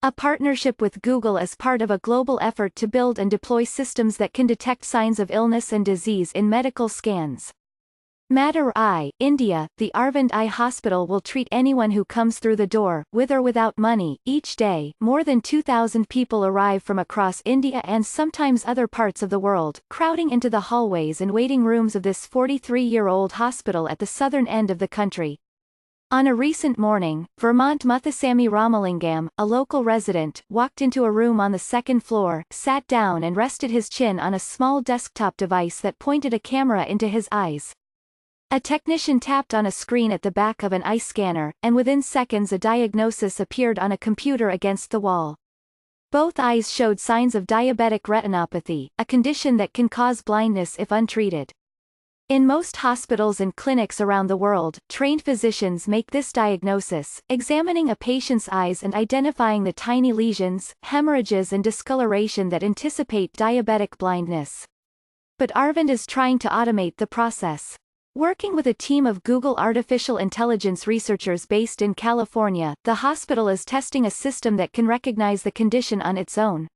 A partnership with Google as part of a global effort to build and deploy systems that can detect signs of illness and disease in medical scans. Madurai, India. The Arvind Eye Hospital will treat anyone who comes through the door, with or without money. Each day, more than 2,000 people arrive from across India and sometimes other parts of the world, crowding into the hallways and waiting rooms of this 43-year-old hospital at the southern end of the country. On a recent morning, Vermont Muthusamy Ramalingam, a local resident, walked into a room on the second floor, sat down and rested his chin on a small desktop device that pointed a camera into his eyes. A technician tapped on a screen at the back of an eye scanner, and within seconds a diagnosis appeared on a computer against the wall. Both eyes showed signs of diabetic retinopathy, a condition that can cause blindness if untreated. In most hospitals and clinics around the world, trained physicians make this diagnosis, examining a patient's eyes and identifying the tiny lesions, hemorrhages and discoloration that anticipate diabetic blindness. But Arvind is trying to automate the process. Working with a team of Google artificial intelligence researchers based in California, the hospital is testing a system that can recognize the condition on its own.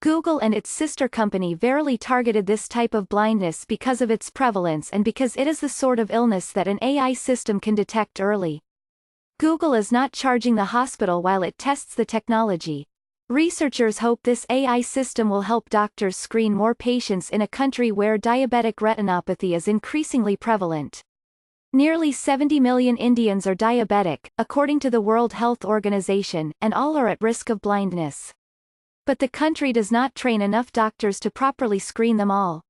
Google and its sister company Verily targeted this type of blindness because of its prevalence and because it is the sort of illness that an AI system can detect early. Google is not charging the hospital while it tests the technology. Researchers hope this AI system will help doctors screen more patients in a country where diabetic retinopathy is increasingly prevalent. Nearly 70 million Indians are diabetic, according to the World Health Organization, and all are at risk of blindness. But the country does not train enough doctors to properly screen them all.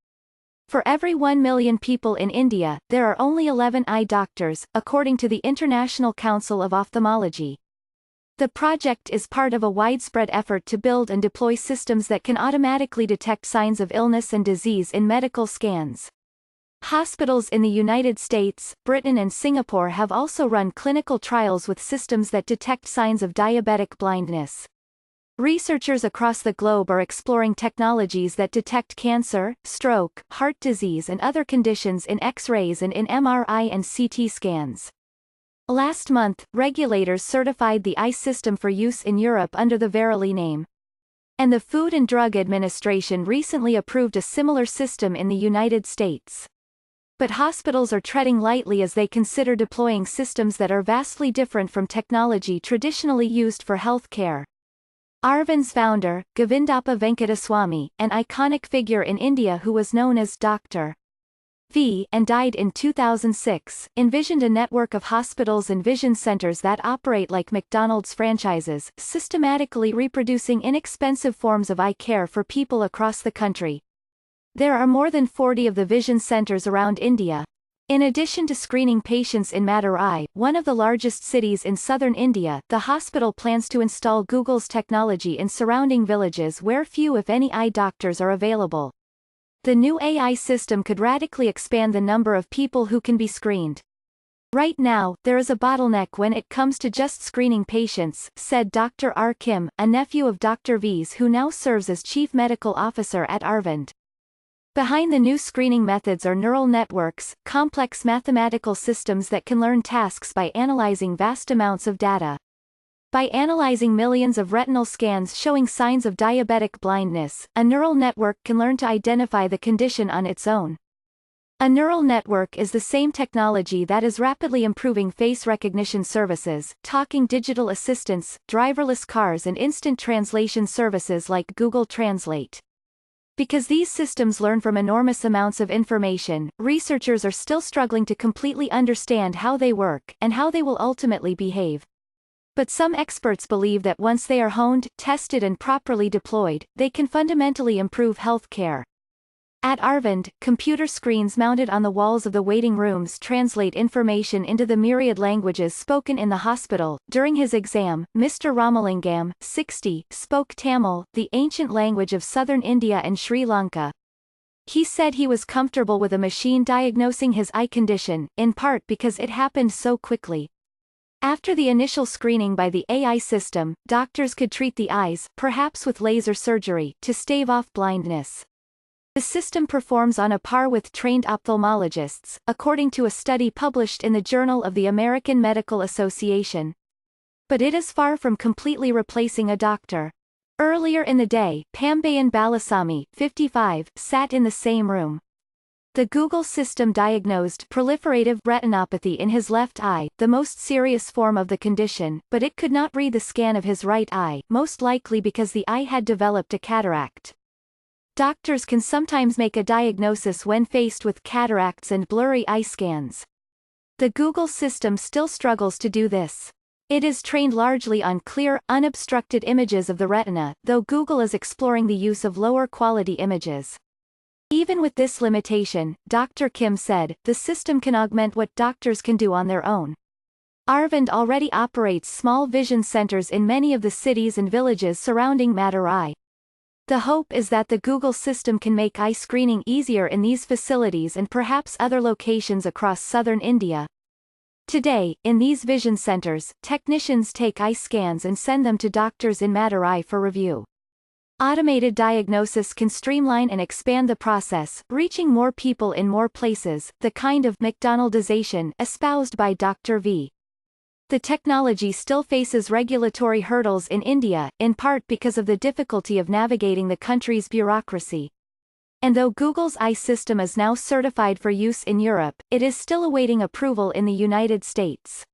For every 1 million people in India, there are only 11 eye doctors, according to the International Council of Ophthalmology. The project is part of a widespread effort to build and deploy systems that can automatically detect signs of illness and disease in medical scans. Hospitals in the United States, Britain and Singapore have also run clinical trials with systems that detect signs of diabetic blindness. Researchers across the globe are exploring technologies that detect cancer, stroke, heart disease and other conditions in X-rays and in MRI and CT scans. Last month, regulators certified the eye system for use in Europe under the Verily name. And the Food and Drug Administration recently approved a similar system in the United States. But hospitals are treading lightly as they consider deploying systems that are vastly different from technology traditionally used for healthcare. Arvind's founder, Govindappa Venkataswamy, an iconic figure in India who was known as Dr. V and died in 2006, envisioned a network of hospitals and vision centers that operate like McDonald's franchises, systematically reproducing inexpensive forms of eye care for people across the country. There are more than 40 of the vision centers around India. In addition to screening patients in Madurai, one of the largest cities in southern India, the hospital plans to install Google's technology in surrounding villages where few if any eye doctors are available. The new AI system could radically expand the number of people who can be screened. Right now, there is a bottleneck when it comes to just screening patients, said Dr. R. Kim, a nephew of Dr. V's who now serves as Chief Medical Officer at Arvind. Behind the new screening methods are neural networks, complex mathematical systems that can learn tasks by analyzing vast amounts of data. By analyzing millions of retinal scans showing signs of diabetic blindness, a neural network can learn to identify the condition on its own. A neural network is the same technology that is rapidly improving face recognition services, talking digital assistants, driverless cars and instant translation services like Google Translate. Because these systems learn from enormous amounts of information, researchers are still struggling to completely understand how they work, and how they will ultimately behave. But some experts believe that once they are honed, tested and properly deployed, they can fundamentally improve healthcare. At Arvind, computer screens mounted on the walls of the waiting rooms translate information into the myriad languages spoken in the hospital. During his exam, Mr. Ramalingam, 60, spoke Tamil, the ancient language of southern India and Sri Lanka. He said he was comfortable with a machine diagnosing his eye condition, in part because it happened so quickly. After the initial screening by the AI system, doctors could treat the eyes, perhaps with laser surgery, to stave off blindness. The system performs on a par with trained ophthalmologists, according to a study published in the Journal of the American Medical Association. But it is far from completely replacing a doctor. Earlier in the day, Pambayan Balasamy, 55, sat in the same room. The Google system diagnosed proliferative retinopathy in his left eye, the most serious form of the condition, but it could not read the scan of his right eye, most likely because the eye had developed a cataract. Doctors can sometimes make a diagnosis when faced with cataracts and blurry eye scans. The Google system still struggles to do this. It is trained largely on clear, unobstructed images of the retina, though Google is exploring the use of lower-quality images. Even with this limitation, Dr. Kim said, the system can augment what doctors can do on their own. Arvind already operates small vision centers in many of the cities and villages surrounding Madurai. The hope is that the Google system can make eye screening easier in these facilities and perhaps other locations across southern India. Today, in these vision centers, technicians take eye scans and send them to doctors in Madurai for review. Automated diagnosis can streamline and expand the process, reaching more people in more places, the kind of McDonaldization espoused by Dr. V. The technology still faces regulatory hurdles in India, in part because of the difficulty of navigating the country's bureaucracy. And though Google's eye system is now certified for use in Europe, it is still awaiting approval in the United States.